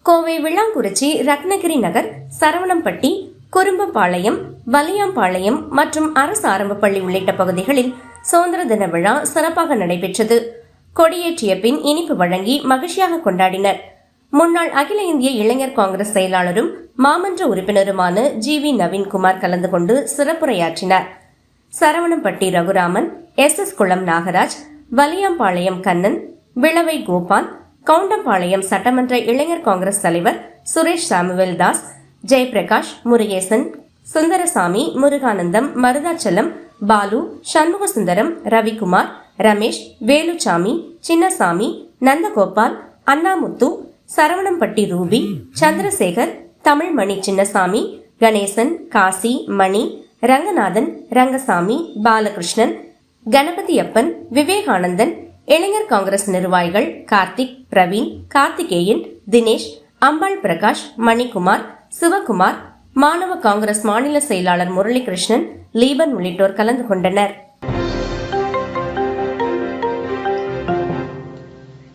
கோவை விளாங்குறிச்சி, ரத்னகிரி நகர், சரவணம்பட்டி, குறும்பபாளையம், வலியாம்பாளையம் மற்றும் அரசு ஆரம்ப பள்ளி உள்ளிட்ட பகுதிகளில் சுதந்திர தின விழா சிறப்பாக நடைபெற்றது. கொடியேற்றிய பின் இனிப்பு வழங்கி மகிழ்ச்சியாக கொண்டாடினர். முன்னாள் அகில இந்திய இளைஞர் காங்கிரஸ் செயலாளரும் மாமன்ற உறுப்பினருமான GV நவீன்குமார் கலந்து கொண்டு சிறப்புரையாற்றினார். சரவணம்பட்டி ரகுராமன், SS குளம் நாகராஜ், வலியாம்பாளையம் கண்ணன், விளவை கோபால், கவுண்டம்பாளையம் சட்டமன்ற இளைஞர் காங்கிரஸ் தலைவர் சுரேஷ் சாமுவேல் தாஸ், ஜெயபிரகாஷ், முருகேசன், சுந்தரசாமி, முருகானந்தம், மருதாச்சலம், பாலு, சண்முகசுந்தரம், ரவிக்குமார், ரமேஷ், வேலுச்சாமி, சின்னசாமி, நந்தகோபால், அண்ணாமுத்து, சரவணம்பட்டி ரூபி, சந்திரசேகர், தமிழ்மணி சின்னசாமி, கணேசன், காசி, மணி, ரங்கநாதன், ரங்கசாமி, பாலகிருஷ்ணன், கணபதியப்பன், விவேகானந்தன், இளைஞர் காங்கிரஸ் நிர்வாகிகள் கார்த்திக், பிரவீன், கார்த்திகேயன், தினேஷ், அம்பாள் பிரகாஷ், மணிக்குமார், சிவகுமார், மாணவ காங்கிரஸ் மாநில செயலாளர் முரளிகிருஷ்ணன், லீபன் உள்ளிட்டோர் கலந்து கொண்டனர்.